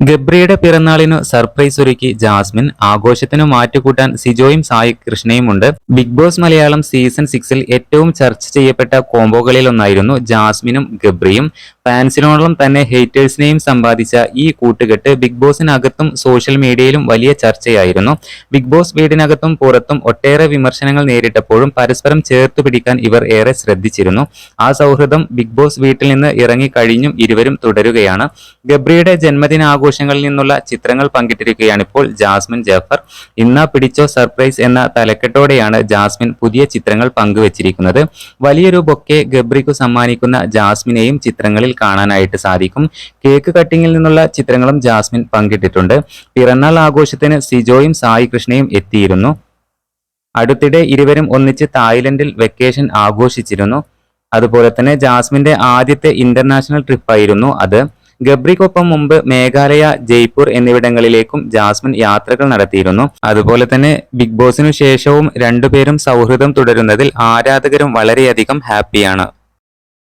ഗബ്രിയുടെ പിറന്നാളിനു സർപ്രൈസ് ഒരുക്കി ജാസ്മിൻ. ആഘോഷത്തിനു മാറ്റുകൂട്ടാൻ സിജോയും സായി കൃഷ്ണയുമുണ്ട്. ബിഗ് ബോസ് മലയാളം സീസൺ 6ൽ ഏറ്റവും ചർച്ച ചെയ്യപ്പെട്ട കോംബോകളിലൊന്നായിരുന്നു ജാസ്മിനും ഗബ്രിയും. ഫാൻസിനോളം തന്നെ ഹേറ്റേഴ്സിനെയും സമ്പാദിച്ച ഈ കൂട്ടുകെട്ട് ബിഗ് ബോസിനകത്തും സോഷ്യൽ മീഡിയയിലും വലിയ ചർച്ചയായിരുന്നു. ബിഗ് ബോസ് വീടിനകത്തും പുറത്തും ഒട്ടേറെ വിമർശനങ്ങൾ നേരിട്ടപ്പോഴും പരസ്പരം ചേർത്തു പിടിക്കാൻ ഇവർ ഏറെ ശ്രദ്ധിച്ചിരുന്നു. ആ സൗഹൃദം ബിഗ് ബോസ് വീട്ടിൽ നിന്ന് ഇറങ്ങിക്കഴിഞ്ഞും ഇരുവരും തുടരുകയാണ്. ഗബ്രിയുടെ ജന്മദിനാഘോഷങ്ങളിൽ നിന്നുള്ള ചിത്രങ്ങൾ പങ്കിട്ടിരിക്കുകയാണിപ്പോൾ ജാസ്മിൻ ജാഫർ. ഇന്നാ പിടിച്ചോ സർപ്രൈസ് എന്ന തലക്കെട്ടോടെയാണ് ജാസ്മിൻ പുതിയ ചിത്രങ്ങൾ പങ്കുവച്ചിരിക്കുന്നത്. വലിയൊരു ബൊക്കെ ഗബ്രിക്കു സമ്മാനിക്കുന്ന ജാസ്മിനെയും ചിത്രങ്ങളിൽ കാണാനായിട്ട് സാധിക്കും. കേക്ക് കട്ടിങ്ങിൽ നിന്നുള്ള ചിത്രങ്ങളും ജാസ്മിൻ പങ്കിട്ടിട്ടുണ്ട്. പിറന്നാൾ ആഘോഷത്തിന് സിജോയും സായി കൃഷ്ണയും എത്തിയിരുന്നു. അടുത്തിടെ ഇരുവരും ഒന്നിച്ച് തായ്ലൻഡിൽ വെക്കേഷൻ ആഘോഷിച്ചിരുന്നു. അതുപോലെ തന്നെ ജാസ്മിന്റെ ആദ്യത്തെ ഇന്റർനാഷണൽ ട്രിപ്പായിരുന്നു അത്. ഗബ്രിക്കൊപ്പം മുമ്പ് മേഘാലയ, ജയ്പൂർ എന്നിവിടങ്ങളിലേക്കും ജാസ്മിൻ യാത്രകൾ നടത്തിയിരുന്നു. അതുപോലെ തന്നെ ബിഗ് ബോസിനു ശേഷവും രണ്ടുപേരും സൗഹൃദം തുടരുന്നതിൽ ആരാധകരും വളരെയധികം ഹാപ്പിയാണ്.